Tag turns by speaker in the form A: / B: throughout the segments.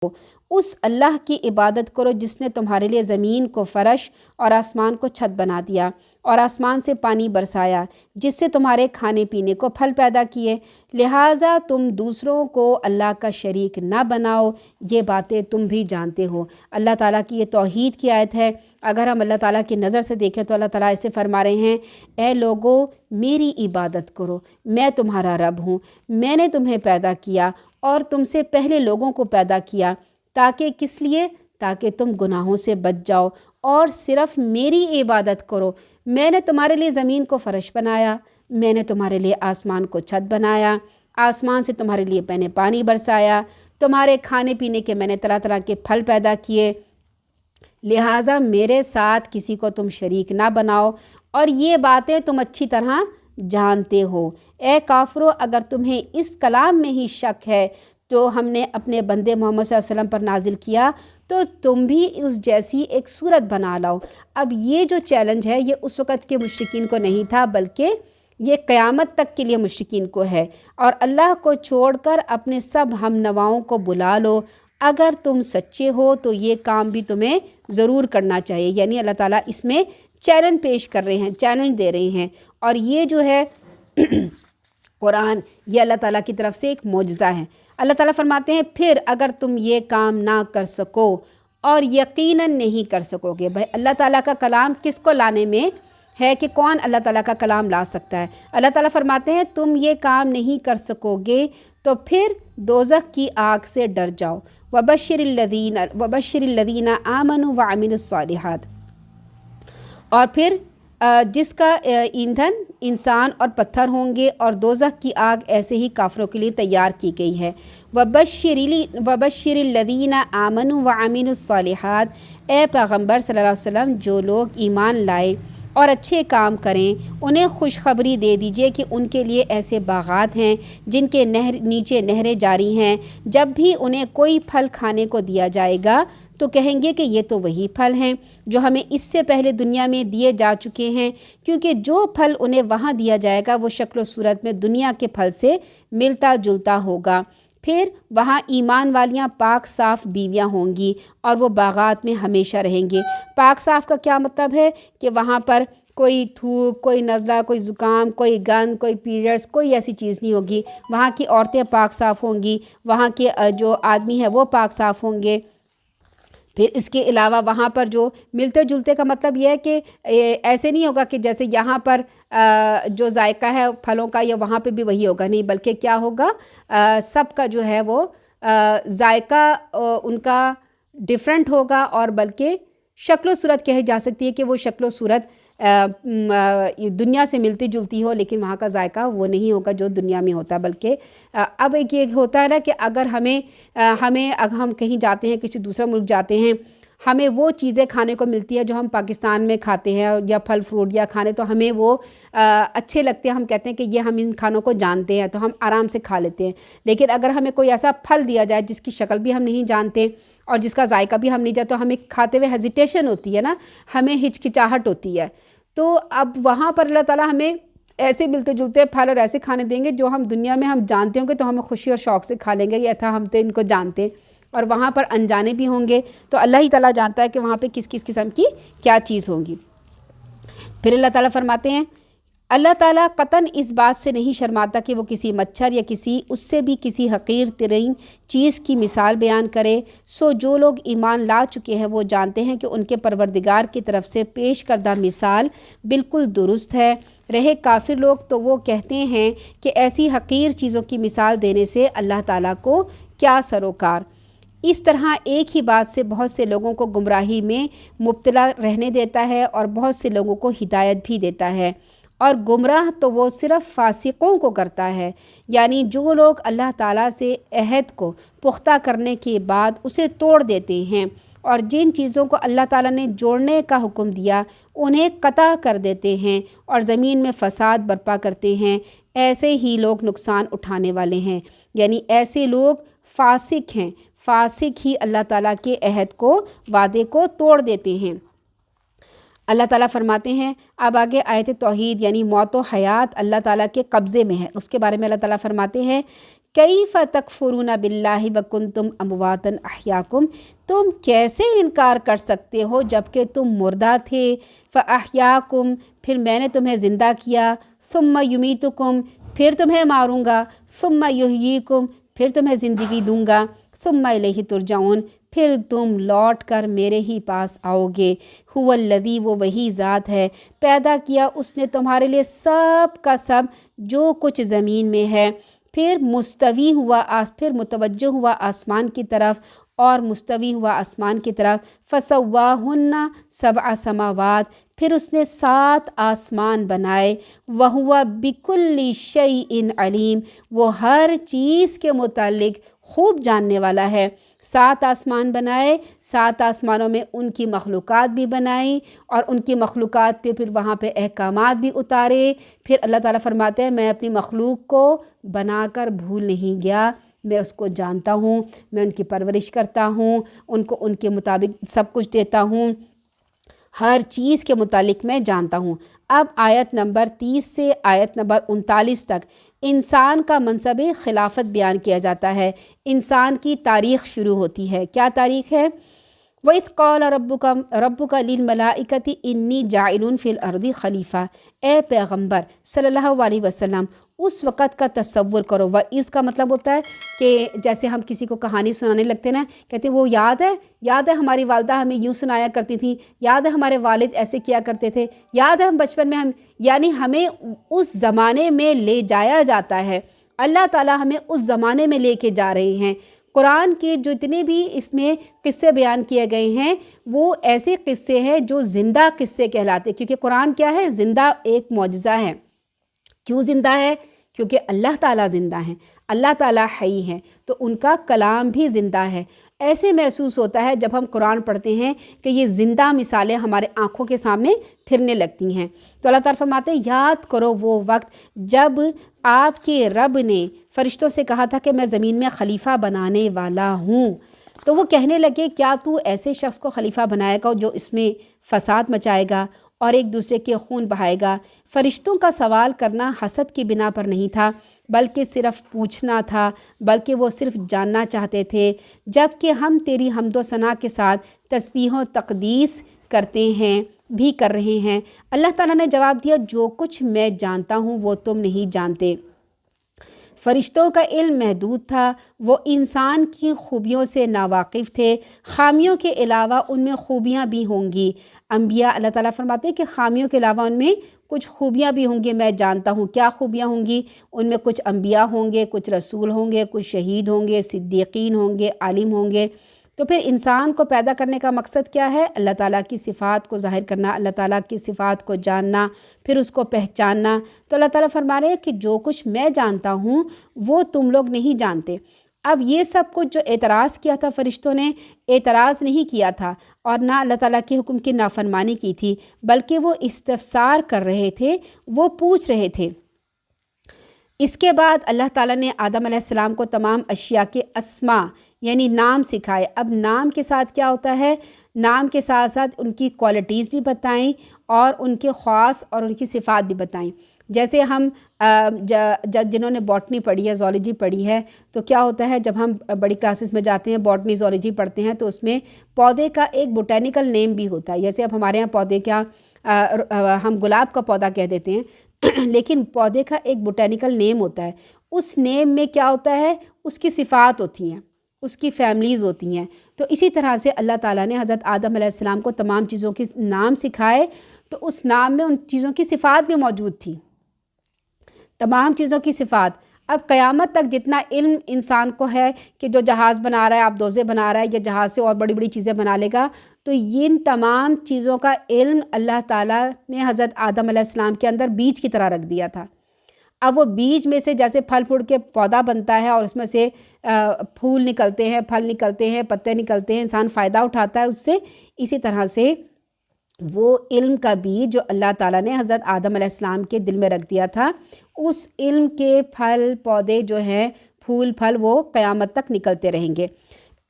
A: اس اللہ کی عبادت کرو جس نے تمہارے لیے زمین کو فرش اور آسمان کو چھت بنا دیا اور آسمان سے پانی برسایا، جس سے تمہارے کھانے پینے کو پھل پیدا کیے، لہٰذا تم دوسروں کو اللہ کا شریک نہ بناؤ، یہ باتیں تم بھی جانتے ہو۔ اللہ تعالیٰ کی یہ توحید کی آیت ہے۔ اگر ہم اللہ تعالیٰ کی نظر سے دیکھیں تو اللہ تعالیٰ ایسے فرما رہے ہیں، اے لوگو میری عبادت کرو، میں تمہارا رب ہوں، میں نے تمہیں پیدا کیا اور تم سے پہلے لوگوں کو پیدا کیا، تاکہ کس لیے؟ تاکہ تم گناہوں سے بچ جاؤ اور صرف میری عبادت کرو۔ میں نے تمہارے لیے زمین کو فرش بنایا، میں نے تمہارے لیے آسمان کو چھت بنایا، آسمان سے تمہارے لیے میں نے پانی برسایا، تمہارے کھانے پینے کے میں نے طرح طرح کے پھل پیدا کیے، لہٰذا میرے ساتھ کسی کو تم شریک نہ بناؤ، اور یہ باتیں تم اچھی طرح جانتے ہو۔ اے کافرو، اگر تمہیں اس کلام میں ہی شک ہے تو ہم نے اپنے بندے محمد صلی اللہ علیہ وسلم پر نازل کیا تو تم بھی اس جیسی ایک صورت بنا لاؤ۔ اب یہ جو چیلنج ہے یہ اس وقت کے مشرکین کو نہیں تھا، بلکہ یہ قیامت تک کے لیے مشرکین کو ہے، اور اللہ کو چھوڑ کر اپنے سب ہم نواؤں کو بلا لو، اگر تم سچے ہو تو یہ کام بھی تمہیں ضرور کرنا چاہیے۔ یعنی اللہ تعالیٰ اس میں چیلنج پیش کر رہے ہیں، چیلنج دے رہے ہیں، اور یہ جو ہے قرآن یہ اللہ تعالیٰ کی طرف سے ایک معجزہ ہے۔ اللہ تعالیٰ فرماتے ہیں پھر اگر تم یہ کام نہ کر سکو، اور یقیناً نہیں کر سکو گے۔ بھائی اللہ تعالیٰ کا کلام کس کو لانے میں ہے کہ کون اللہ تعالیٰ کا کلام لا سکتا ہے؟ اللہ تعالیٰ فرماتے ہیں تم یہ کام نہیں کر سکو گے تو پھر دوزخ کی آگ سے ڈر جاؤ۔ وبشر الذین آمنوا وعملوا الصالحات، اور پھر جس کا ایندھن انسان اور پتھر ہوں گے، اور دوزخ کی آگ ایسے ہی کافروں کے لیے تیار کی گئی ہے۔ وبشر الذین آمنوا وعملوا الصالحات، اے پیغمبر صلی اللہ علیہ وسلم جو لوگ ایمان لائے اور اچھے کام کریں انہیں خوشخبری دے دیجئے کہ ان کے لیے ایسے باغات ہیں جن کے نیچے نہریں جاری ہیں، جب بھی انہیں کوئی پھل کھانے کو دیا جائے گا تو کہیں گے کہ یہ تو وہی پھل ہیں جو ہمیں اس سے پہلے دنیا میں دیے جا چکے ہیں، کیونکہ جو پھل انہیں وہاں دیا جائے گا وہ شکل و صورت میں دنیا کے پھل سے ملتا جلتا ہوگا۔ پھر وہاں ایمان والیاں پاک صاف بیویاں ہوں گی اور وہ باغات میں ہمیشہ رہیں گے۔ پاک صاف کا کیا مطلب ہے کہ وہاں پر کوئی تھوک، کوئی نزلہ، کوئی زکام، کوئی گند، کوئی پیریڈس، کوئی ایسی چیز نہیں ہوگی۔ وہاں کی عورتیں پاک صاف ہوں گی، وہاں کے جو آدمی ہے وہ پاک صاف ہوں گے۔ پھر اس کے علاوہ وہاں پر جو ملتے جلتے کا مطلب یہ ہے کہ ایسے نہیں ہوگا کہ جیسے یہاں پر جو ذائقہ ہے پھلوں کا یا وہاں پہ بھی وہی ہوگا، نہیں، بلکہ کیا ہوگا، سب کا جو ہے وہ ذائقہ ان کا ڈیفرنٹ ہوگا، اور بلکہ شکل و صورت کہی جا سکتی ہے کہ وہ شکل و صورت دنیا سے ملتی جلتی ہو، لیکن وہاں کا ذائقہ وہ نہیں ہوگا جو دنیا میں ہوتا، بلکہ اب ایک یہ ہوتا ہے نا کہ اگر ہم کہیں جاتے ہیں، کسی دوسرے ملک جاتے ہیں، ہمیں وہ چیزیں کھانے کو ملتی ہے جو ہم پاکستان میں کھاتے ہیں، یا پھل فروٹ یا کھانے تو ہمیں وہ اچھے لگتے ہیں، ہم کہتے ہیں کہ یہ ہم ان کھانوں کو جانتے ہیں تو ہم آرام سے کھا لیتے ہیں۔ لیکن اگر ہمیں کوئی ایسا پھل دیا جائے جس کی شکل بھی ہم نہیں جانتے اور جس کا ذائقہ بھی ہم نہیں جانتے تو ہمیں کھاتے ہوئے ہیزیٹیشن ہوتی ہے نا، ہمیں ہچکچاہٹ ہوتی ہے۔ تو اب وہاں پر اللہ تعالیٰ ہمیں ایسے ملتے جلتے پھل اور ایسے کھانے دیں گے جو ہم دنیا میں ہم جانتے ہوں گے تو ہمیں خوشی اور شوق سے کھا لیں گے، یہ تھا ہم تو ان کو جانتے، اور وہاں پر انجانے بھی ہوں گے، تو اللہ ہی تعالیٰ جانتا ہے کہ وہاں پہ کس کس قسم کی کیا چیز ہوگی۔ پھر اللہ تعالیٰ فرماتے ہیں اللہ تعالیٰ قطعاً اس بات سے نہیں شرماتا کہ وہ کسی مچھر یا اس سے بھی کسی حقیر ترین چیز کی مثال بیان کرے، سو جو لوگ ایمان لا چکے ہیں وہ جانتے ہیں کہ ان کے پروردگار کی طرف سے پیش کردہ مثال بالکل درست ہے۔ رہے کافر لوگ تو وہ کہتے ہیں کہ ایسی حقیر چیزوں کی مثال دینے سے اللہ تعالیٰ کو کیا سروکار۔ اس طرح ایک ہی بات سے بہت سے لوگوں کو گمراہی میں مبتلا رہنے دیتا ہے اور بہت سے لوگوں کو ہدایت بھی دیتا ہے، اور گمراہ تو وہ صرف فاسقوں کو کرتا ہے، یعنی جو لوگ اللہ تعالیٰ سے عہد کو پختہ کرنے کے بعد اسے توڑ دیتے ہیں اور جن چیزوں کو اللہ تعالیٰ نے جوڑنے کا حکم دیا انہیں قطع کر دیتے ہیں اور زمین میں فساد برپا کرتے ہیں، ایسے ہی لوگ نقصان اٹھانے والے ہیں۔ یعنی ایسے لوگ فاسق ہیں، فاسق ہی اللہ تعالیٰ کے عہد کو، وعدے کو توڑ دیتے ہیں۔ اللہ تعالیٰ فرماتے ہیں اب آگے آیت توحید یعنی موت و حیات اللہ تعالیٰ کے قبضے میں ہے، اس کے بارے میں اللہ تعالیٰ فرماتے ہیں کیف تکفرون باللہ وکنتم امواتن احیاکم، تم کیسے انکار کر سکتے ہو جب کہ تم مردہ تھے، فاحیاکم، پھر میں نے تمہیں زندہ کیا، ثم یمیتکم، پھر تمہیں ماروں گا، ثم یحییکم، پھر تمہیں زندگی دوں گا، ثم الیہ ترجعون، پھر تم لوٹ کر میرے ہی پاس آؤ گے۔ هو الذی، وہ وہی ذات ہے، پیدا کیا اس نے تمہارے لیے سب کا سب جو کچھ زمین میں ہے، پھر مستوی ہوا پھر متوجہ ہوا آسمان کی طرف، اور مستوی ہوا آسمان کی طرف، فسواہن سبع سماوات، پھر اس نے 7 آسمان بنائے، وہو بکل شیء علیم، وہ ہر چیز کے متعلق خوب جاننے والا ہے۔ 7 آسمان بنائے، 7 آسمانوں میں ان کی مخلوقات بھی بنائی، اور ان کی مخلوقات پہ پھر وہاں پہ احکامات بھی اتارے۔ پھر اللہ تعالیٰ فرماتے ہیں میں اپنی مخلوق کو بنا کر بھول نہیں گیا، میں اس کو جانتا ہوں، میں ان کی پرورش کرتا ہوں، ان کو ان کے مطابق سب کچھ دیتا ہوں، ہر چیز کے متعلق میں جانتا ہوں۔ اب آیت نمبر 30 سے آیت نمبر 39 تک انسان کا منصب خلافت بیان کیا جاتا ہے، انسان کی تاریخ شروع ہوتی ہے۔ کیا تاریخ ہے؟ وَإِذْ قَالَ رَبُّكَ لِلْمَلَائِكَةِ إِنِّي جَاعِلٌ فِي الْأَرْضِ خلیفہ، اے پیغمبر صلی اللہ علیہ وسلم اس وقت کا تصور کرو۔ وَإِذْ کا مطلب ہوتا ہے کہ جیسے ہم کسی کو کہانی سنانے لگتے نا، کہتے ہیں وہ یاد ہے ہماری والدہ ہمیں یوں سنایا کرتی تھیں، یاد ہے ہمارے والد ایسے کیا کرتے تھے، یاد ہے ہم بچپن میں یعنی ہمیں اس زمانے میں لے جایا جاتا ہے، اللہ تعالیٰ ہمیں اس زمانے میں لے کے جا رہے ہیں۔ قرآن کے جتنے بھی اس میں قصے بیان کیے گئے ہیں وہ ایسے قصے ہیں جو زندہ قصے کہلاتے، کیونکہ قرآن کیا ہے؟ زندہ ایک معجزہ ہے۔ کیوں زندہ ہے؟ کیونکہ اللہ تعالیٰ زندہ ہیں، اللہ تعالیٰ حی ہیں، تو ان کا کلام بھی زندہ ہے۔ ایسے محسوس ہوتا ہے جب ہم قرآن پڑھتے ہیں کہ یہ زندہ مثالیں ہمارے آنکھوں کے سامنے پھرنے لگتی ہیں۔ تو اللہ تعالیٰ فرماتے ہیں یاد کرو وہ وقت جب آپ کے رب نے فرشتوں سے کہا تھا کہ میں زمین میں خلیفہ بنانے والا ہوں، تو وہ کہنے لگے کیا تو ایسے شخص کو خلیفہ بنائے گا جو اس میں فساد مچائے گا اور ایک دوسرے کے خون بہائے گا؟ فرشتوں کا سوال کرنا حسد کی بنا پر نہیں تھا، بلکہ صرف پوچھنا تھا، بلکہ وہ صرف جاننا چاہتے تھے۔ جب کہ ہم تیری حمد و ثنا کے ساتھ تسبیح و تقدیس کرتے ہیں بھی کر رہے ہیں۔ اللہ تعالیٰ نے جواب دیا جو کچھ میں جانتا ہوں وہ تم نہیں جانتے۔ فرشتوں کا علم محدود تھا، وہ انسان کی خوبیوں سے ناواقف تھے، خامیوں کے علاوہ ان میں خوبیاں بھی ہوں گی۔ انبیاء اللہ تعالیٰ فرماتے ہیں کہ خامیوں کے علاوہ ان میں کچھ خوبیاں بھی ہوں گی، میں جانتا ہوں کیا خوبیاں ہوں گی۔ ان میں کچھ انبیاء ہوں گے، کچھ رسول ہوں گے، کچھ شہید ہوں گے، صدیقین ہوں گے، عالم ہوں گے۔ تو پھر انسان کو پیدا کرنے کا مقصد کیا ہے؟ اللہ تعالیٰ کی صفات کو ظاہر کرنا، اللہ تعالیٰ کی صفات کو جاننا، پھر اس کو پہچاننا۔ تو اللہ تعالیٰ فرما رہے ہیں کہ جو کچھ میں جانتا ہوں وہ تم لوگ نہیں جانتے۔ اب یہ سب کچھ جو اعتراض کیا تھا فرشتوں نے، اعتراض نہیں کیا تھا اور نہ اللہ تعالیٰ کے حکم کی نافرمانی کی تھی، بلکہ وہ استفسار کر رہے تھے، وہ پوچھ رہے تھے۔ اس کے بعد اللہ تعالیٰ نے آدم علیہ السلام کو تمام اشیاء کے اسماء یعنی نام سکھائے۔ اب نام کے ساتھ کیا ہوتا ہے؟ نام کے ساتھ ساتھ ان کی کوالٹیز بھی بتائیں اور ان کے خواص اور ان کی صفات بھی بتائیں۔ جیسے ہم جنہوں نے باٹنی پڑھی ہے، زولوجی پڑھی ہے، تو کیا ہوتا ہے جب ہم بڑی کلاسز میں جاتے ہیں باٹنی زولوجی پڑھتے ہیں تو اس میں پودے کا ایک بوٹینیکل نیم بھی ہوتا ہے۔ جیسے اب ہمارے یہاں پودے کیا ہم گلاب کا پودا کہہ دیتے ہیں لیکن پودے کا ایک بوٹینیکل نیم ہوتا ہے، اس نیم میں کیا ہوتا ہے؟ اس کی صفات ہوتی ہیں، اس کی فیملیز ہوتی ہیں۔ تو اسی طرح سے اللہ تعالیٰ نے حضرت آدم علیہ السلام کو تمام چیزوں کے نام سکھائے، تو اس نام میں ان چیزوں کی صفات بھی موجود تھی، تمام چیزوں کی صفات۔ اب قیامت تک جتنا علم انسان کو ہے کہ جو جہاز بنا رہا ہے، آپ دوزے بنا رہا ہے یا جہاز سے اور بڑی بڑی چیزیں بنا لے گا، تو ان تمام چیزوں کا علم اللہ تعالیٰ نے حضرت آدم علیہ السلام کے اندر بیج کی طرح رکھ دیا تھا۔ اب وہ بیج میں سے جیسے پھل پھوٹ کے پودا بنتا ہے اور اس میں سے پھول نکلتے ہیں، پھل نکلتے ہیں، پتے نکلتے ہیں، انسان فائدہ اٹھاتا ہے اس سے، اسی طرح سے وہ علم کا بیج جو اللہ تعالیٰ نے حضرت آدم علیہ السلام کے دل میں رکھ دیا تھا، اس علم کے پھل پودے جو ہیں، پھول پھل، وہ قیامت تک نکلتے رہیں گے۔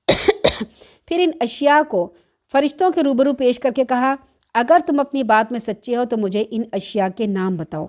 A: پھر ان اشیاء کو فرشتوں کے روبرو پیش کر کے کہا اگر تم اپنی بات میں سچے ہو تو مجھے ان اشیاء کے نام بتاؤ۔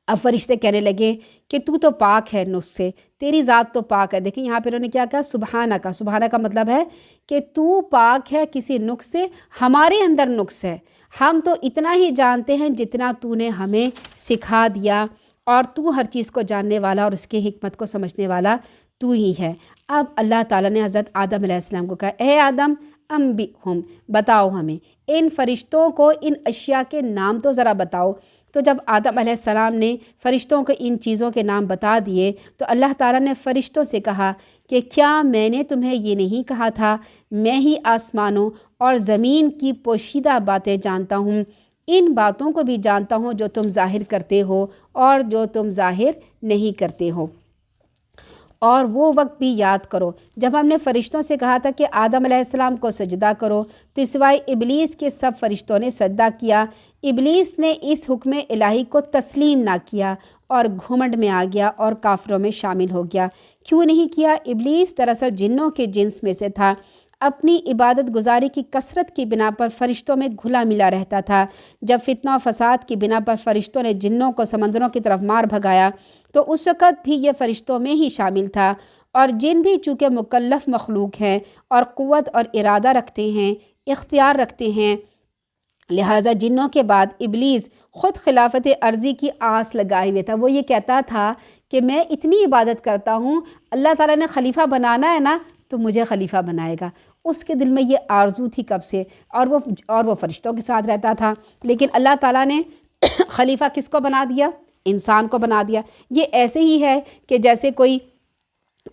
A: اب فرشتے کہنے لگے کہ تو پاک ہے نقص سے، تیری ذات تو پاک ہے۔ دیکھیں یہاں پہ انہوں نے کیا کہا، سبحانہ کا۔ سبحانہ کا مطلب ہے کہ تو پاک ہے کسی نقص سے، ہمارے اندر نقص ہے، ہم تو اتنا ہی جانتے ہیں جتنا تو نے ہمیں سکھا دیا، اور تو ہر چیز کو جاننے والا اور اس کی حکمت کو سمجھنے والا تو ہی ہے۔ اب اللہ تعالیٰ نے حضرت آدم علیہ السلام کو کہا، اے آدم انبئہم، بتاؤ ہمیں ان فرشتوں کو ان اشیاء کے نام تو ذرا بتاؤ۔ تو جب آدم علیہ السلام نے فرشتوں کو ان چیزوں کے نام بتا دیے تو اللہ تعالیٰ نے فرشتوں سے کہا کہ کیا میں نے تمہیں یہ نہیں کہا تھا، میں ہی آسمانوں اور زمین کی پوشیدہ باتیں جانتا ہوں، ان باتوں کو بھی جانتا ہوں جو تم ظاہر کرتے ہو اور جو تم ظاہر نہیں کرتے ہو۔ اور وہ وقت بھی یاد کرو جب ہم نے فرشتوں سے کہا تھا کہ آدم علیہ السلام کو سجدہ کرو، تو سوائے ابلیس کے سب فرشتوں نے سجدہ کیا۔ ابلیس نے اس حکم الہی کو تسلیم نہ کیا اور گھمنڈ میں آ گیا اور کافروں میں شامل ہو گیا۔ کیوں نہیں کیا؟ ابلیس دراصل جنوں کے جنس میں سے تھا، اپنی عبادت گزاری کی کثرت کی بنا پر فرشتوں میں گھلا ملا رہتا تھا۔ جب فتنہ و فساد کی بنا پر فرشتوں نے جنوں کو سمندروں کی طرف مار بھگایا تو اس وقت بھی یہ فرشتوں میں ہی شامل تھا، اور جن بھی چونکہ مکلف مخلوق ہیں اور قوت اور ارادہ رکھتے ہیں، اختیار رکھتے ہیں، لہٰذا جنوں کے بعد ابلیس خود خلافت عرضی کی آس لگائے ہوئے تھا۔ وہ یہ کہتا تھا کہ میں اتنی عبادت کرتا ہوں، اللہ تعالیٰ نے خلیفہ بنانا ہے نا تو مجھے خلیفہ بنائے گا۔ اس کے دل میں یہ آرزو تھی کب سے، اور وہ فرشتوں کے ساتھ رہتا تھا، لیکن اللہ تعالیٰ نے خلیفہ کس کو بنا دیا؟ انسان کو بنا دیا۔ یہ ایسے ہی ہے کہ جیسے کوئی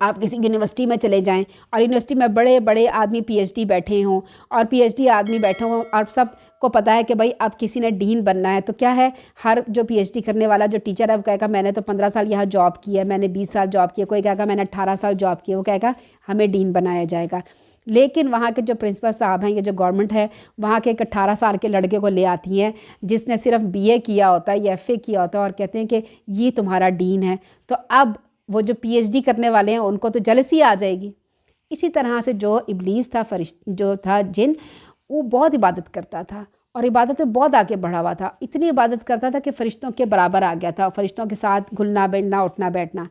A: آپ کسی یونیورسٹی میں چلے جائیں اور یونیورسٹی میں بڑے بڑے آدمی پی ایچ ڈی بیٹھے ہوں، اور پی ایچ ڈی آدمی بیٹھے ہوں، اور سب کو پتہ ہے کہ بھائی اب کسی نے ڈین بننا ہے، تو کیا ہے، ہر جو پی ایچ ڈی کرنے والا جو ٹیچر ہے وہ کہے گا میں نے تو 15 سال یہاں جاب کی ہے، میں نے 20 سال جاب کی ہے، کوئی کہے گا میں نے 18 سال جاب کی ہے، وہ کہے گا ہمیں ڈین بنایا جائے گا۔ لیکن وہاں کے جو پرنسپل صاحب ہیں، یہ جو گورنمنٹ ہے، وہاں کے ایک 18 سال کے لڑکے کو لے آتی ہیں جس نے صرف بی اے کیا ہوتا ہے یا ایف اے کیا ہوتا ہے، اور کہتے ہیں کہ یہ تمہارا ڈین ہے۔ تو اب وہ جو پی ایچ ڈی کرنے والے ہیں ان کو تو جلسی آ جائے گی۔ اسی طرح سے جو ابلیس تھا، جو تھا جن، وہ بہت عبادت کرتا تھا اور عبادت میں بہت آگے بڑھا ہوا تھا، اتنی عبادت کرتا تھا کہ فرشتوں کے برابر آ گیا تھا، فرشتوں کے ساتھ گھلنا بیٹھنا اٹھنا بیٹھنا۔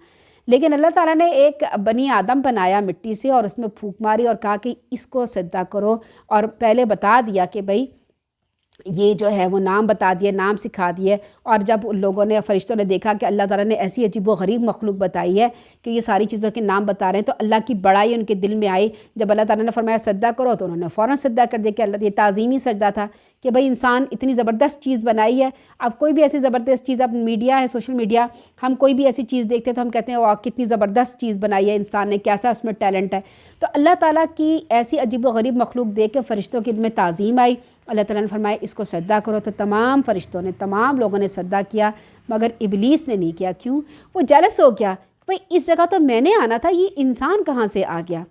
A: لیکن اللہ تعالیٰ نے ایک بنی آدم بنایا مٹی سے اور اس میں پھونک ماری اور کہا کہ اس کو سجدہ کرو، اور پہلے بتا دیا کہ بھئی یہ جو ہے وہ نام بتا دیے، نام سکھا دیے۔ اور جب ان لوگوں نے، فرشتوں نے دیکھا کہ اللہ تعالیٰ نے ایسی عجیب و غریب مخلوق بتائی ہے کہ یہ ساری چیزوں کے نام بتا رہے ہیں، تو اللہ کی بڑائی ان کے دل میں آئی۔ جب اللہ تعالیٰ نے فرمایا سجدہ کرو تو انہوں نے فوراً سجدہ کر دیا، کہ اللہ، یہ تعظیمی سجدہ تھا کہ بھئی انسان اتنی زبردست چیز بنائی ہے۔ اب کوئی بھی ایسی زبردست چیز، اب میڈیا ہے، سوشل میڈیا، ہم کوئی بھی ایسی چیز دیکھتے ہیں تو ہم کہتے ہیں واہ کتنی زبردست چیز بنائی ہے انسان نے، کیسا اس میں ٹیلنٹ ہے۔ تو اللہ تعالیٰ کی ایسی عجیب و غریب مخلوق دیکھ کے فرشتوں کے دل میں تعظیم آئی۔ اللہ تعالیٰ نے فرمایا اس کو سجدہ کرو، تو تمام فرشتوں نے، تمام لوگوں نے سجدہ کیا، مگر ابلیس نے نہیں کیا۔ کیوں؟ وہ جیلس ہو گیا، بھئی اس جگہ تو میں نے آنا تھا، یہ انسان کہاں سے آ گیا؟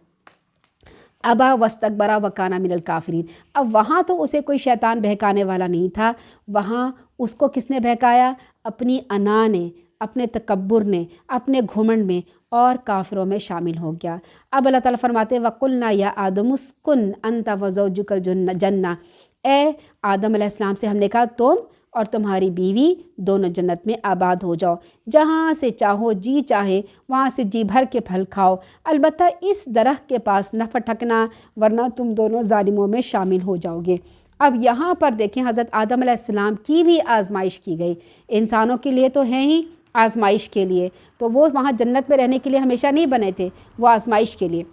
A: ابا واستکبر وکان من الکافرین۔ اب وہاں تو اسے کوئی شیطان بہکانے والا نہیں تھا، وہاں اس کو کس نے بہکایا؟ اپنی انا نے، اپنے تکبر نے، اپنے گھمنڈ میں، اور کافروں میں شامل ہو گیا۔ اب اللہ تعالیٰ فرماتے وَقُلْنَا يَا آدَمُ اسْكُنْ أَنْتَ وَزَوْجُكَ الْجَنَّةَ، اے آدم علیہ السلام سے ہم نے کہا تم اور تمہاری بیوی دونوں جنت میں آباد ہو جاؤ، جہاں سے چاہو جی چاہے وہاں سے جی بھر کے پھل کھاؤ، البتہ اس درخت کے پاس نہ پھٹکنا ورنہ تم دونوں ظالموں میں شامل ہو جاؤ گے۔ اب یہاں پر دیکھیں حضرت آدم علیہ السلام کی بھی آزمائش کی گئی، انسانوں کے لیے تو ہیں ہی آزمائش کے لیے، تو وہ وہاں جنت میں رہنے کے لیے ہمیشہ نہیں بنے تھے، وہ آزمائش کے لیے۔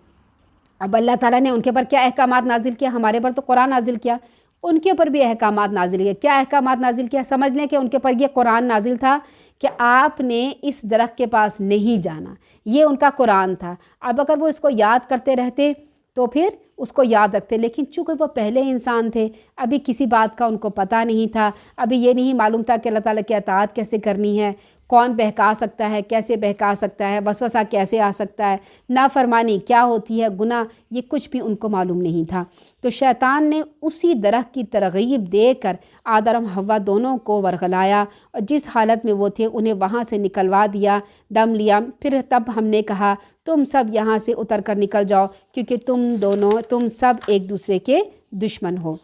A: اب اللہ تعالیٰ نے ان کے پر کیا احکامات نازل کیا؟ ہمارے پر تو قرآن نازل کیا، ان کے اوپر بھی احکامات نازل کیے۔ کیا احکامات نازل کیا؟ سمجھ لیں کہ ان کے پر یہ قرآن نازل تھا کہ آپ نے اس درخت کے پاس نہیں جانا، یہ ان کا قرآن تھا۔ اب اگر وہ اس کو یاد کرتے رہتے تو پھر اس کو یاد رکھتے، لیکن چونکہ وہ پہلے انسان تھے، ابھی کسی بات کا ان کو پتہ نہیں تھا، ابھی یہ نہیں معلوم تھا کہ اللہ تعالیٰ کی اطاعت کیسے کرنی ہے، کون بہکا سکتا ہے، کیسے بہکا سکتا ہے، وسوسہ کیسے آ سکتا ہے، نافرمانی کیا ہوتی ہے، گناہ، یہ کچھ بھی ان کو معلوم نہیں تھا۔ تو شیطان نے اسی درخت کی ترغیب دے کر آدم حوا دونوں کو ورغلایا، اور جس حالت میں وہ تھے انہیں وہاں سے نکلوا دیا، دم لیا۔ پھر تب ہم نے کہا تم سب یہاں سے اتر کر نکل جاؤ، کیونکہ تم سب ایک دوسرے کے دشمن ہو۔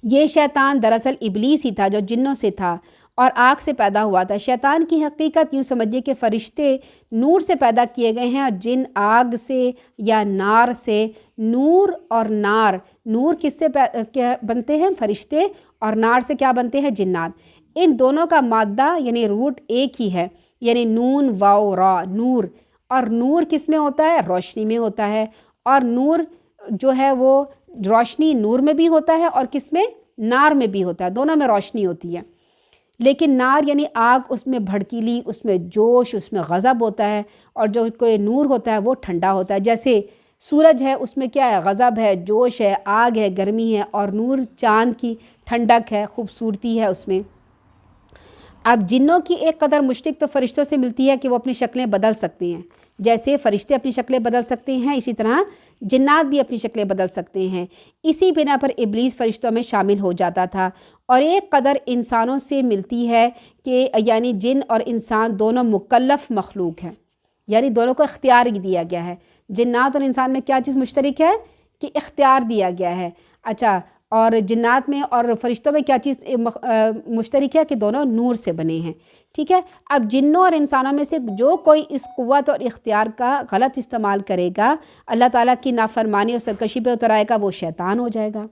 A: یہ شیطان دراصل ابلیس ہی تھا جو جنوں سے تھا، اور آگ سے پیدا ہوا تھا۔ شیطان کی حقیقت یوں سمجھیے کہ فرشتے نور سے پیدا کیے گئے ہیں اور جن آگ سے یا نار سے۔ نور اور نار، نور کس سے بنتے ہیں؟ فرشتے، اور نار سے کیا بنتے ہیں؟ جنات۔ ان دونوں کا مادہ یعنی روٹ ایک ہی ہے، یعنی نون واو را، نور۔ اور نور کس میں ہوتا ہے؟ روشنی میں ہوتا ہے۔ اور نور جو ہے وہ روشنی نور میں بھی ہوتا ہے اور کس میں؟ نار میں بھی ہوتا ہے، دونوں میں روشنی ہوتی ہے۔ لیکن نار یعنی آگ، اس میں بھڑکیلی، اس میں جوش، اس میں غضب ہوتا ہے، اور جو کوئی نور ہوتا ہے وہ ٹھنڈا ہوتا ہے۔ جیسے سورج ہے، اس میں کیا ہے؟ غضب ہے، جوش ہے، آگ ہے، گرمی ہے، اور نور چاند کی ٹھنڈک ہے، خوبصورتی ہے اس میں۔ اب جنوں کی ایک قدر مشرق تو فرشتوں سے ملتی ہے کہ وہ اپنی شکلیں بدل سکتے ہیں۔ جیسے فرشتے اپنی شکلیں بدل سکتے ہیں، اسی طرح جنات بھی اپنی شکلیں بدل سکتے ہیں۔ اسی بنا پر ابلیس فرشتوں میں شامل ہو جاتا تھا۔ اور ایک قدر انسانوں سے ملتی ہے کہ یعنی جن اور انسان دونوں مکلف مخلوق ہیں، یعنی دونوں کو اختیار دیا گیا ہے۔ جنات اور انسان میں کیا چیز مشترک ہے؟ کہ اختیار دیا گیا ہے۔ اچھا، اور جنات میں اور فرشتوں میں کیا چیز مشترک ہے؟ کہ دونوں نور سے بنے ہیں، ٹھیک ہے۔ اب جنوں اور انسانوں میں سے جو کوئی اس قوت اور اختیار کا غلط استعمال کرے گا، اللہ تعالیٰ کی نافرمانی اور سرکشی پہ اتر آئے گا، وہ شیطان ہو جائے گا،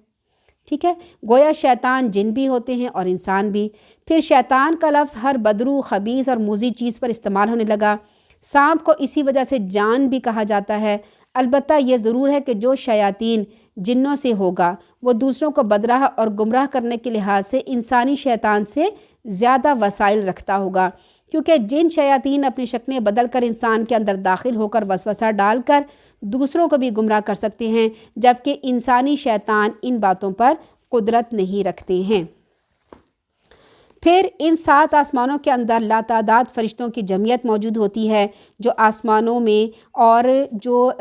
A: ٹھیک ہے۔ گویا شیطان جن بھی ہوتے ہیں اور انسان بھی۔ پھر شیطان کا لفظ ہر بدرو، خبیث اور موذی چیز پر استعمال ہونے لگا۔ سانپ کو اسی وجہ سے جان بھی کہا جاتا ہے۔ البتہ یہ ضرور ہے کہ جو شیاطین جنوں سے ہوگا وہ دوسروں کو بدراہ اور گمراہ کرنے کے لحاظ سے انسانی شیطان سے زیادہ وسائل رکھتا ہوگا، کیونکہ جن شیاطین اپنی شکلیں بدل کر انسان کے اندر داخل ہو کر وسوسہ ڈال کر دوسروں کو بھی گمراہ کر سکتے ہیں، جبکہ انسانی شیطان ان باتوں پر قدرت نہیں رکھتے ہیں۔ پھر ان 7 آسمانوں کے اندر لاتعداد فرشتوں کی جمعیت موجود ہوتی ہے، جو آسمانوں میں اور جو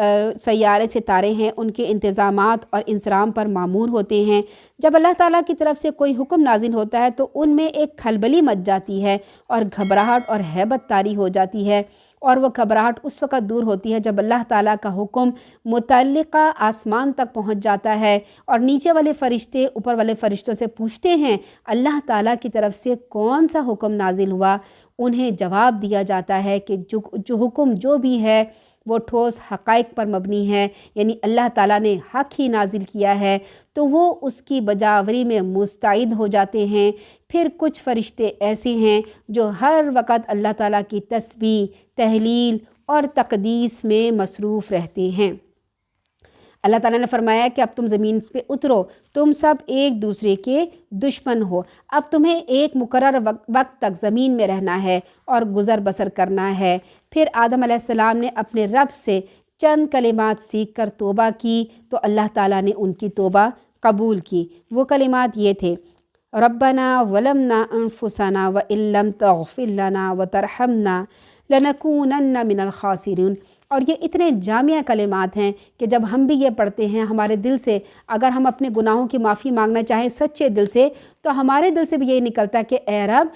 A: سیارے ستارے ہیں ان کے انتظامات اور انصرام پر مامور ہوتے ہیں۔ جب اللہ تعالیٰ کی طرف سے کوئی حکم نازل ہوتا ہے تو ان میں ایک کھلبلی مچ جاتی ہے اور گھبراہٹ اور ہیبت طاری ہو جاتی ہے، اور وہ گھبراہٹ اس وقت دور ہوتی ہے جب اللہ تعالیٰ کا حکم متعلقہ آسمان تک پہنچ جاتا ہے، اور نیچے والے فرشتے اوپر والے فرشتوں سے پوچھتے ہیں اللہ تعالیٰ کی طرف سے کون سا حکم نازل ہوا۔ انہیں جواب دیا جاتا ہے کہ جو حکم جو بھی ہے وہ ٹھوس حقائق پر مبنی ہے، یعنی اللہ تعالیٰ نے حق ہی نازل کیا ہے، تو وہ اس کی بجاوری میں مستعد ہو جاتے ہیں۔ پھر کچھ فرشتے ایسے ہیں جو ہر وقت اللہ تعالیٰ کی تسبیح، تہلیل اور تقدیس میں مصروف رہتے ہیں۔ اللہ تعالیٰ نے فرمایا کہ اب تم زمین پہ اترو، تم سب ایک دوسرے کے دشمن ہو، اب تمہیں ایک مقرر وقت تک زمین میں رہنا ہے اور گزر بسر کرنا ہے۔ پھر آدم علیہ السلام نے اپنے رب سے چند کلمات سیکھ کر توبہ کی تو اللہ تعالیٰ نے ان کی توبہ قبول کی۔ وہ کلمات یہ تھے: ربنا ظلمنا انفسنا وان لم تغفر لنا وترحمنا لنکونن من الخاسرین۔ اور یہ اتنے جامع کلمات ہیں کہ جب ہم بھی یہ پڑھتے ہیں ہمارے دل سے، اگر ہم اپنے گناہوں کی معافی مانگنا چاہیں سچے دل سے، تو ہمارے دل سے بھی یہ نکلتا ہے کہ اے رب،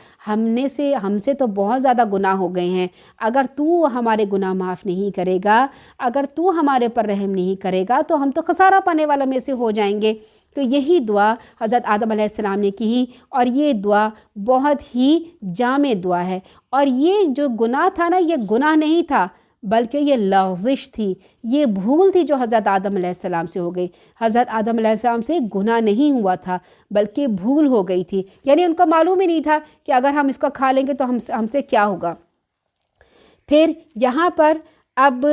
A: ہم سے تو بہت زیادہ گناہ ہو گئے ہیں، اگر تو ہمارے گناہ معاف نہیں کرے گا، اگر تو ہمارے پر رحم نہیں کرے گا تو ہم تو خسارہ پانے والوں میں سے ہو جائیں گے۔ تو یہی دعا حضرت آدم علیہ السلام نے کی، اور یہ دعا بہت ہی جامع دعا ہے۔ اور یہ جو گناہ تھا نا، یہ گناہ نہیں تھا بلکہ یہ لغزش تھی، یہ بھول تھی جو حضرت آدم علیہ السلام سے ہو گئی۔ حضرت آدم علیہ السلام سے گناہ نہیں ہوا تھا بلکہ بھول ہو گئی تھی، یعنی ان کو معلوم ہی نہیں تھا کہ اگر ہم اس کو کھا لیں گے تو ہم سے کیا ہوگا۔ پھر یہاں پر اب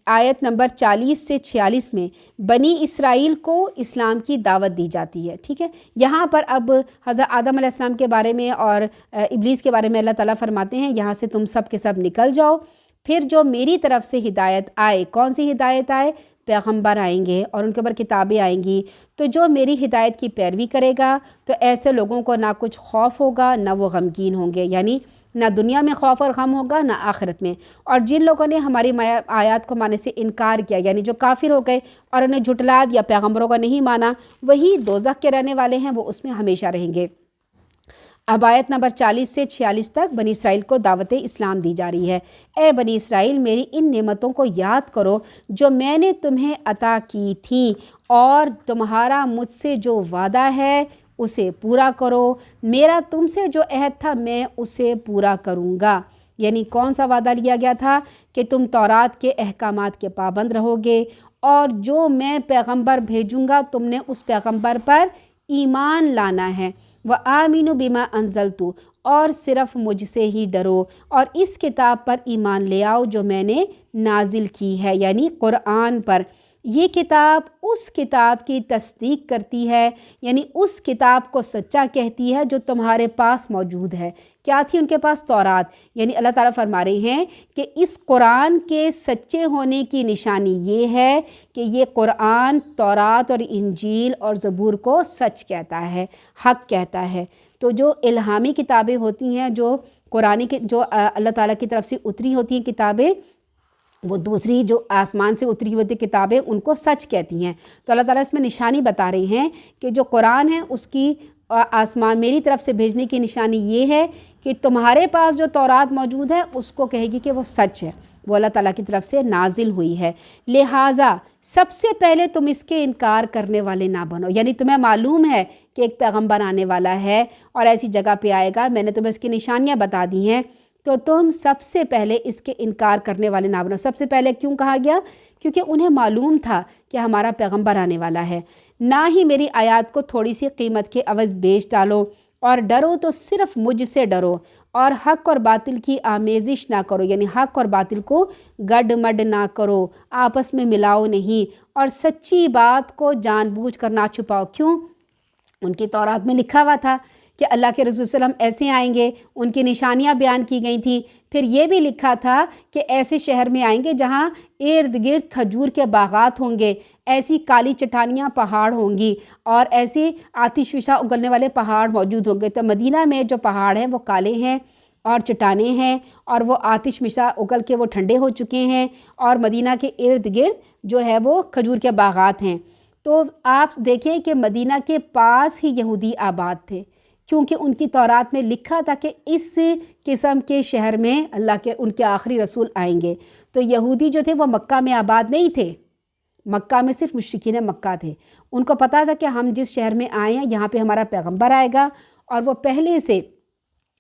A: آیت نمبر 40 سے 46 میں بنی اسرائیل کو اسلام کی دعوت دی جاتی ہے، ٹھیک ہے۔ یہاں پر اب حضرت آدم علیہ السلام کے بارے میں اور ابلیس کے بارے میں اللہ تعالیٰ فرماتے ہیں یہاں سے تم سب کے سب نکل جاؤ، پھر جو میری طرف سے ہدایت آئے، کون سی ہدایت آئے؟ پیغمبر آئیں گے اور ان کے اوپر کتابیں آئیں گی، تو جو میری ہدایت کی پیروی کرے گا تو ایسے لوگوں کو نہ کچھ خوف ہوگا نہ وہ غمگین ہوں گے، یعنی نہ دنیا میں خوف اور غم ہوگا نہ آخرت میں۔ اور جن لوگوں نے ہماری آیات کو ماننے سے انکار کیا، یعنی جو کافر ہو گئے اور انہیں جھٹلا دیا، پیغمبروں کا نہیں مانا، وہی دوزخ کے رہنے والے ہیں، وہ اس میں ہمیشہ رہیں گے۔ اب آیت نمبر 40 سے 46 تک بنی اسرائیل کو دعوت اسلام دی جا رہی ہے۔ اے بنی اسرائیل، میری ان نعمتوں کو یاد کرو جو میں نے تمہیں عطا کی تھیں، اور تمہارا مجھ سے جو وعدہ ہے اسے پورا کرو، میرا تم سے جو عہد تھا میں اسے پورا کروں گا۔ یعنی کون سا وعدہ لیا گیا تھا کہ تم تورات کے احکامات کے پابند رہو گے، اور جو میں پیغمبر بھیجوں گا تم نے اس پیغمبر پر ایمان لانا ہے۔ وَآمِنُوا بِمَا أَنزَلْتُ، اور صرف مجھ سے ہی ڈرو اور اس کتاب پر ایمان لے آؤ جو میں نے نازل کی ہے، یعنی قرآن پر۔ یہ کتاب اس کتاب کی تصدیق کرتی ہے، یعنی اس کتاب کو سچا کہتی ہے جو تمہارے پاس موجود ہے۔ کیا تھی ان کے پاس؟ تورات۔ یعنی اللہ تعالیٰ فرما رہے ہیں کہ اس قرآن کے سچے ہونے کی نشانی یہ ہے کہ یہ قرآن تورات اور انجیل اور زبور کو سچ کہتا ہے، حق کہتا ہے۔ تو جو الہامی کتابیں ہوتی ہیں، جو قرآن کے جو اللہ تعالیٰ کی طرف سے اتری ہوتی ہیں کتابیں، وہ دوسری جو آسمان سے اتری ہوئی کتابیں ان کو سچ کہتی ہیں۔ تو اللہ تعالیٰ اس میں نشانی بتا رہے ہیں کہ جو قرآن ہے اس کی آسمان میری طرف سے بھیجنے کی نشانی یہ ہے کہ تمہارے پاس جو تورات موجود ہے اس کو کہے گی کہ وہ سچ ہے، وہ اللہ تعالیٰ کی طرف سے نازل ہوئی ہے۔ لہٰذا سب سے پہلے تم اس کے انکار کرنے والے نہ بنو، یعنی تمہیں معلوم ہے کہ ایک پیغمبر آنے والا ہے اور ایسی جگہ پہ آئے گا، میں نے تمہیں اس کی نشانیاں بتا دی ہیں، تو تم سب سے پہلے اس کے انکار کرنے والے نہ بنو۔ سب سے پہلے کیوں کہا گیا؟ کیونکہ انہیں معلوم تھا کہ ہمارا پیغمبر آنے والا ہے۔ نہ ہی میری آیات کو تھوڑی سی قیمت کے عوض بیچ ڈالو، اور ڈرو تو صرف مجھ سے ڈرو، اور حق اور باطل کی آمیزش نہ کرو، یعنی حق اور باطل کو گڈ مڈ نہ کرو، آپس میں ملاؤ نہیں، اور سچی بات کو جان بوجھ کر نہ چھپاؤ۔ کیوں؟ ان کی تورات میں لکھا ہوا تھا کہ اللہ کے رسول صلی اللہ علیہ وسلم ایسے آئیں گے، ان کی نشانیاں بیان کی گئی تھیں۔ پھر یہ بھی لکھا تھا کہ ایسے شہر میں آئیں گے جہاں ارد گرد کھجور کے باغات ہوں گے، ایسی کالی چٹانیاں پہاڑ ہوں گی، اور ایسی آتش فشاں اگلنے والے پہاڑ موجود ہوں گے۔ تو مدینہ میں جو پہاڑ ہیں وہ کالے ہیں اور چٹانیں ہیں، اور وہ آتش فشاں اگل کے وہ ٹھنڈے ہو چکے ہیں، اور مدینہ کے ارد گرد جو ہے وہ کھجور کے باغات ہیں۔ تو آپ دیکھیں کہ مدینہ کے پاس ہی یہودی آباد تھے، کیونکہ ان کی تورات میں لکھا تھا کہ اس قسم کے شہر میں اللہ کے ان کے آخری رسول آئیں گے۔ تو یہودی جو تھے وہ مکہ میں آباد نہیں تھے، مکہ میں صرف مشرکین مکہ تھے۔ ان کو پتہ تھا کہ ہم جس شہر میں آئے ہیں یہاں پہ ہمارا پیغمبر آئے گا، اور وہ پہلے سے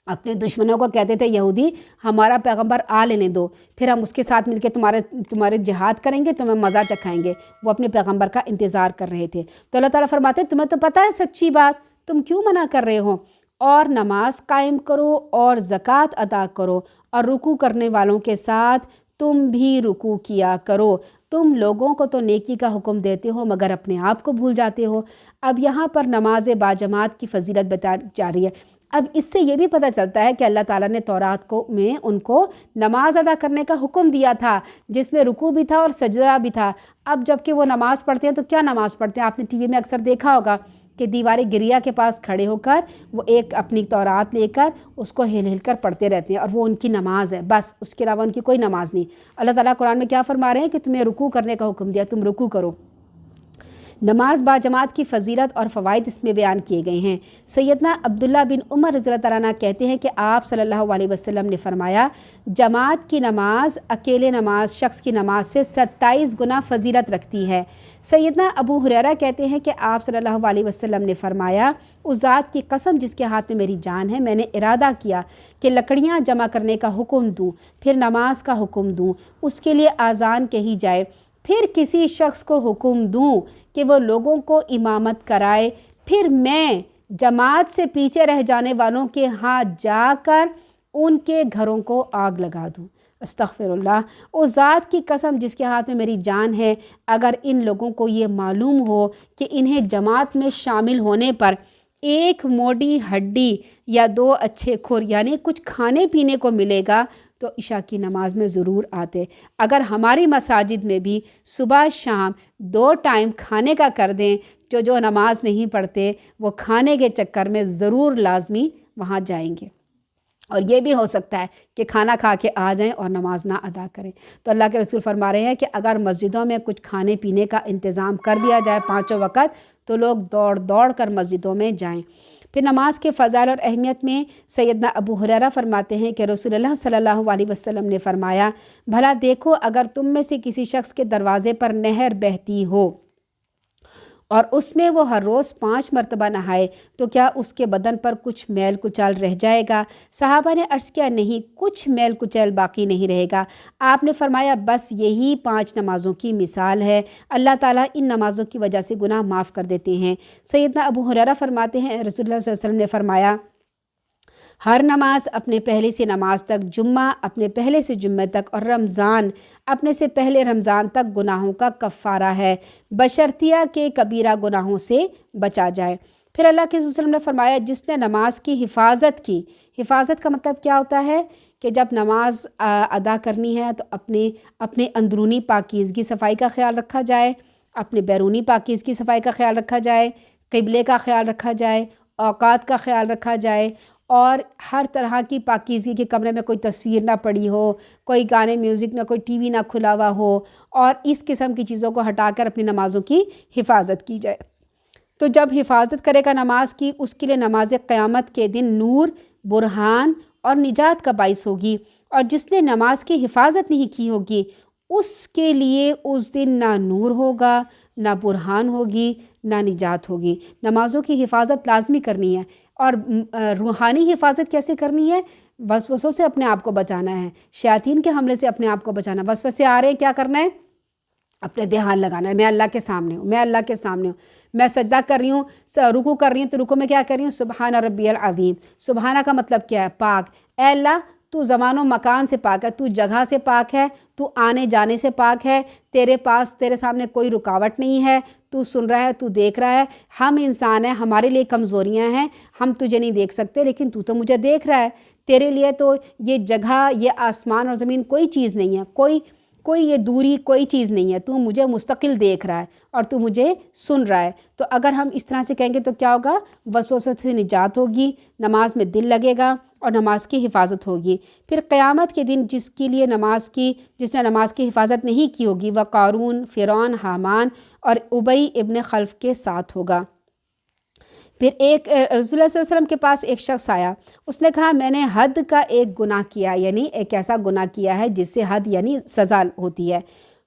A: اپنے دشمنوں کو کہتے تھے یہودی ہمارا پیغمبر آ لینے دو، پھر ہم اس کے ساتھ مل کے تمہارے جہاد کریں گے، تمہیں مزہ چکھائیں گے۔ وہ اپنے پیغمبر کا انتظار کر رہے تھے۔ تو اللہ تعالیٰ فرماتے ہیں تمہیں تو پتہ ہے سچی بات، تم کیوں منع کر رہے ہو؟ اور نماز قائم کرو اور زکوٰۃ ادا کرو، اور رکوع کرنے والوں کے ساتھ تم بھی رکوع کیا کرو۔ تم لوگوں کو تو نیکی کا حکم دیتے ہو مگر اپنے آپ کو بھول جاتے ہو۔ اب یہاں پر نماز باجماعت کی فضیلت بتائی جا رہی ہے۔ اب اس سے یہ بھی پتہ چلتا ہے کہ اللہ تعالیٰ نے تورات میں ان کو نماز ادا کرنے کا حکم دیا تھا، جس میں رکوع بھی تھا اور سجدہ بھی تھا۔ اب جب کہ وہ نماز پڑھتے ہیں تو کیا نماز پڑھتے ہیں؟ آپ نے ٹی وی میں اکثر دیکھا ہوگا کہ دیوار گریا کے پاس کھڑے ہو کر وہ ایک اپنی تورات لے کر اس کو ہل ہل کر پڑھتے رہتے ہیں، اور وہ ان کی نماز ہے، بس اس کے علاوہ ان کی کوئی نماز نہیں۔ اللہ تعالیٰ قرآن میں کیا فرما رہے ہیں کہ تمہیں رکوع کرنے کا حکم دیا، تم رکوع کرو۔ نماز باجماعت کی فضیلت اور فوائد اس میں بیان کیے گئے ہیں۔ سیدنا عبداللہ بن عمر رضی اللہ تعالیٰ عنہ کہتے ہیں کہ آپ صلی اللہ علیہ وسلم نے فرمایا جماعت کی نماز اکیلے نماز شخص کی نماز سے 27 گنا فضیلت رکھتی ہے۔ سیدنا ابو ہریرہ کہتے ہیں کہ آپ صلی اللہ علیہ وسلم نے فرمایا اس ذات کی قسم جس کے ہاتھ میں میری جان ہے، میں نے ارادہ کیا کہ لکڑیاں جمع کرنے کا حکم دوں، پھر نماز کا حکم دوں، اس کے لیے اذان کہی جائے، پھر کسی شخص کو حکم دوں کہ وہ لوگوں کو امامت کرائے، پھر میں جماعت سے پیچھے رہ جانے والوں کے ہاں جا کر ان کے گھروں کو آگ لگا دوں۔ استغفر اللہ، اس ذات کی قسم جس کے ہاتھ میں میری جان ہے، اگر ان لوگوں کو یہ معلوم ہو کہ انہیں جماعت میں شامل ہونے پر ایک موٹی ہڈی یا 2 اچھے کھر یعنی کچھ کھانے پینے کو ملے گا تو عشاء کی نماز میں ضرور آتے۔ اگر ہماری مساجد میں بھی صبح شام 2 ٹائم کھانے کا کر دیں، جو نماز نہیں پڑھتے وہ کھانے کے چکر میں ضرور لازمی وہاں جائیں گے، اور یہ بھی ہو سکتا ہے کہ کھانا کھا کے آ جائیں اور نماز نہ ادا کریں۔ تو اللہ کے رسول فرما رہے ہیں کہ اگر مسجدوں میں کچھ کھانے پینے کا انتظام کر دیا جائے 5 وقت تو لوگ دوڑ دوڑ کر مسجدوں میں جائیں۔ پھر نماز کے فضائل اور اہمیت میں سیدنا ابو ہریرہ فرماتے ہیں کہ رسول اللہ صلی اللہ علیہ وسلم نے فرمایا بھلا دیکھو اگر تم میں سے کسی شخص کے دروازے پر نہر بہتی ہو اور اس میں وہ ہر روز 5 مرتبہ نہائے تو کیا اس کے بدن پر کچھ میل کچال رہ جائے گا؟ صحابہ نے عرض کیا نہیں، کچھ میل کچال باقی نہیں رہے گا۔ آپ نے فرمایا بس یہی 5 نمازوں کی مثال ہے، اللہ تعالیٰ ان نمازوں کی وجہ سے گناہ معاف کر دیتے ہیں۔ سیدنا ابو ہریرہ فرماتے ہیں رسول اللہ صلی اللہ علیہ وسلم نے فرمایا ہر نماز اپنے پہلے سے نماز تک، جمعہ اپنے پہلے سے جمعہ تک، اور رمضان اپنے سے پہلے رمضان تک گناہوں کا کفارہ ہے، بشرطیہ کہ کبیرہ گناہوں سے بچا جائے۔ پھر اللہ کے رسول صلی اللہ علیہ وسلم نے فرمایا جس نے نماز کی حفاظت کی، حفاظت کا مطلب کیا ہوتا ہے کہ جب نماز ادا کرنی ہے تو اپنے اندرونی پاکیزگی صفائی کا خیال رکھا جائے، اپنے بیرونی پاکیزگی صفائی کا خیال رکھا جائے، قبلے کا خیال رکھا جائے، اوقات کا خیال رکھا جائے، اور ہر طرح کی پاکیزگی کے کمرے میں کوئی تصویر نہ پڑی ہو، کوئی گانے میوزک نہ، کوئی ٹی وی نہ کھلا ہوا ہو، اور اس قسم کی چیزوں کو ہٹا کر اپنی نمازوں کی حفاظت کی جائے۔ تو جب حفاظت کرے گا نماز کی، اس کے لیے نماز قیامت کے دن نور، برہان اور نجات کا باعث ہوگی، اور جس نے نماز کی حفاظت نہیں کی ہوگی اس کے لیے اس دن نہ نور ہوگا، نہ برہان ہوگی، نہ نجات ہوگی۔ نمازوں کی حفاظت لازمی کرنی ہے، اور روحانی حفاظت کیسے کرنی ہے؟ وسوسوں سے اپنے آپ کو بچانا ہے، شیاطین کے حملے سے اپنے آپ کو بچانا۔ وسوسے آ رہے ہیں، کیا کرنا ہے؟ اپنے دھیان لگانا ہے، میں اللہ کے سامنے ہوں، میں اللہ کے سامنے ہوں، میں سجدہ کر رہی ہوں، رکوع کر رہی ہوں، تو رکوع میں کیا کر رہی ہوں؟ سبحان ربی العظیم۔ سبحانہ کا مطلب کیا ہے؟ پاک۔ اے اللہ تو زمان و مکان سے پاک ہے، تو جگہ سے پاک ہے، تو آنے جانے سے پاک ہے، تیرے سامنے کوئی رکاوٹ نہیں ہے، تو سن رہا ہے، تو دیکھ رہا ہے۔ ہم انسان ہیں، ہمارے لیے کمزوریاں ہیں، ہم تجھے نہیں دیکھ سکتے، لیکن تو مجھے دیکھ رہا ہے۔ تیرے لیے تو یہ جگہ، یہ آسمان اور زمین کوئی چیز نہیں ہے، کوئی یہ دوری کوئی چیز نہیں ہے، تو مجھے مستقل دیکھ رہا ہے اور تو مجھے سن رہا ہے۔ تو اگر ہم اس طرح سے کہیں گے تو کیا ہوگا؟ وسوسوں سے نجات ہوگی، نماز میں دل لگے گا اور نماز کی حفاظت ہوگی۔ پھر قیامت کے دن جس نے نماز کی حفاظت نہیں کی ہوگی وہ قارون، فرعون، حامان اور ابی ابن خلف کے ساتھ ہوگا۔ پھر ایک رسول اللہ صلی اللہ علیہ وسلم کے پاس ایک شخص آیا، اس نے کہا میں نے حد کا ایک گناہ کیا، یعنی ایک ایسا گناہ کیا ہے جس سے حد یعنی سزا ہوتی ہے۔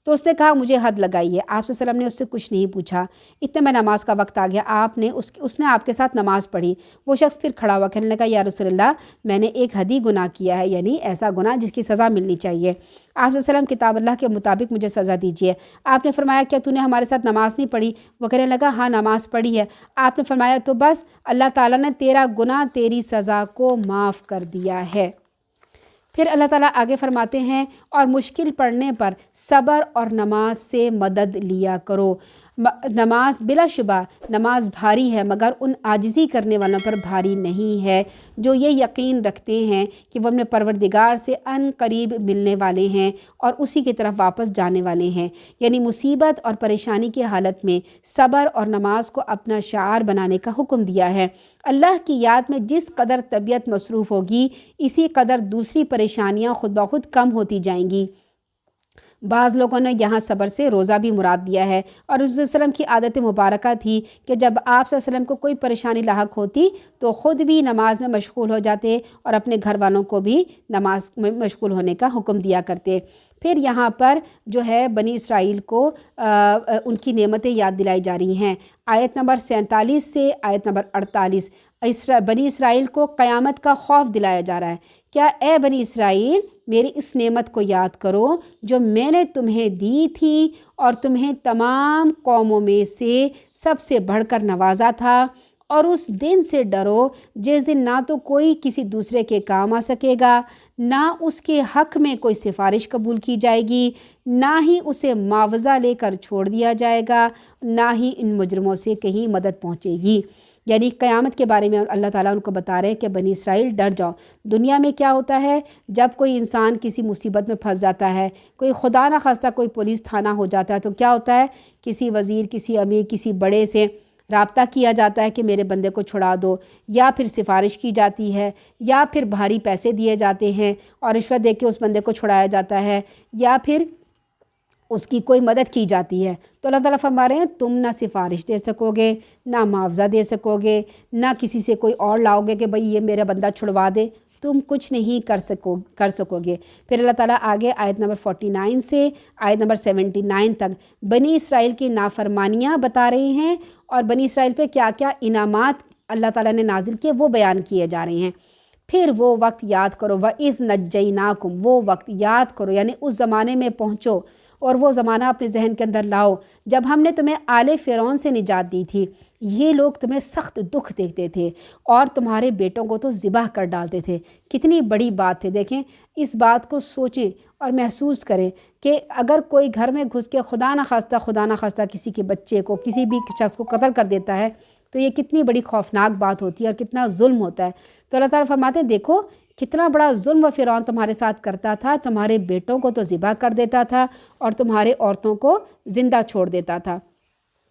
A: تو اس نے کہا مجھے حد لگائی ہے۔ آپ صلی اللہ علیہ وسلم نے اس سے کچھ نہیں پوچھا، اتنے میں نماز کا وقت آ گیا، اس نے آپ کے ساتھ نماز پڑھی۔ وہ شخص پھر کھڑا ہوا کہنے لگا یا رسول اللہ میں نے ایک حدی گناہ کیا ہے، یعنی ایسا گناہ جس کی سزا ملنی چاہیے۔ آپ صلی اللہ علیہ وسلم کتاب اللہ کے مطابق مجھے سزا دیجیے۔ آپ نے فرمایا کیا تو نے ہمارے ساتھ نماز نہیں پڑھی؟ وہ کہنے لگا ہاں نماز پڑھی ہے۔ آپ نے فرمایا تو بس اللہ تعالیٰ نے تیرا گناہ تیری سزا کو معاف کر دیا ہے۔ پھر اللہ تعالیٰ آگے فرماتے ہیں اور مشکل پڑنے پر صبر اور نماز سے مدد لیا کرو۔ نماز بلا شبہ نماز بھاری ہے، مگر ان عاجزی کرنے والوں پر بھاری نہیں ہے جو یہ یقین رکھتے ہیں کہ وہ اپنے پروردگار سے ان قریب ملنے والے ہیں اور اسی کی طرف واپس جانے والے ہیں۔ یعنی مصیبت اور پریشانی کی حالت میں صبر اور نماز کو اپنا شعار بنانے کا حکم دیا ہے۔ اللہ کی یاد میں جس قدر طبیعت مصروف ہوگی اسی قدر دوسری پریشانیاں خود بخود کم ہوتی جائیں گی۔ بعض لوگوں نے یہاں صبر سے روزہ بھی مراد دیا ہے، اور رسول صلی اللہ علیہ وسلم کی عادت مبارکہ تھی کہ جب آپ صلی اللہ علیہ وسلم کو کوئی پریشانی لاحق ہوتی تو خود بھی نماز میں مشغول ہو جاتے اور اپنے گھر والوں کو بھی نماز میں مشغول ہونے کا حکم دیا کرتے۔ پھر یہاں پر جو ہے بنی اسرائیل کو ان کی نعمتیں یاد دلائی جا رہی ہیں۔ آیت نمبر 47 سے آیت نمبر 48 بنی اسرائیل کو قیامت کا خوف دلایا جا رہا ہے۔ کیا اے بنی اسرائیل میری اس نعمت کو یاد کرو جو میں نے تمہیں دی تھی اور تمہیں تمام قوموں میں سے سب سے بڑھ کر نوازا تھا، اور اس دن سے ڈرو جس دن نہ تو کوئی کسی دوسرے کے کام آ سکے گا، نہ اس کے حق میں کوئی سفارش قبول کی جائے گی، نہ ہی اسے معاوضہ لے کر چھوڑ دیا جائے گا، نہ ہی ان مجرموں سے کہیں مدد پہنچے گی۔ یعنی قیامت کے بارے میں اللہ تعالیٰ ان کو بتا رہے ہیں کہ بنی اسرائیل ڈر جاؤ۔ دنیا میں کیا ہوتا ہے جب کوئی انسان کسی مصیبت میں پھنس جاتا ہے، کوئی خدا نہ خواستہ کوئی پولیس تھانہ ہو جاتا ہے، تو کیا ہوتا ہے کسی وزیر، کسی امیر، کسی بڑے سے رابطہ کیا جاتا ہے کہ میرے بندے کو چھڑا دو، یا پھر سفارش کی جاتی ہے، یا پھر بھاری پیسے دیے جاتے ہیں اور رشوت دے کے اس بندے کو چھڑایا جاتا ہے، یا پھر اس کی کوئی مدد کی جاتی ہے۔ تو اللہ تعالیٰ فرما رہے ہیں تم نہ سفارش دے سکو گے، نہ معاوضہ دے سکو گے، نہ کسی سے کوئی اور لاؤ گے کہ بھئی یہ میرا بندہ چھڑوا دے، تم کچھ نہیں کر سکو گے۔ پھر اللہ تعالیٰ آگے آیت نمبر 49 سے آیت نمبر 79 تک بنی اسرائیل کی نافرمانیاں بتا رہے ہیں، اور بنی اسرائیل پہ کیا کیا انعامات اللہ تعالیٰ نے نازل کیے وہ بیان کیے جا رہے ہیں۔ پھر وہ وقت یاد کرو، وَإِذْ نَجَّيْنَاكُمْ، وہ وقت یاد کرو، یعنی اس زمانے میں پہنچو اور وہ زمانہ اپنے ذہن کے اندر لاؤ جب ہم نے تمہیں آل فرعون سے نجات دی تھی۔ یہ لوگ تمہیں سخت دکھ دیتے تھے اور تمہارے بیٹوں کو تو ذبح کر ڈالتے تھے۔ کتنی بڑی بات ہے، دیکھیں اس بات کو سوچیں اور محسوس کریں کہ اگر کوئی گھر میں گھس کے خدا نخواستہ کسی کے بچے کو، کسی بھی شخص کو قتل کر دیتا ہے تو یہ کتنی بڑی خوفناک بات ہوتی ہے اور کتنا ظلم ہوتا ہے۔ تو اللہ تعالیٰ فرماتے ہیں دیکھو کتنا بڑا ظلم و فرعون تمہارے ساتھ کرتا تھا، تمہارے بیٹوں کو تو ذبح کر دیتا تھا اور تمہارے عورتوں کو زندہ چھوڑ دیتا تھا۔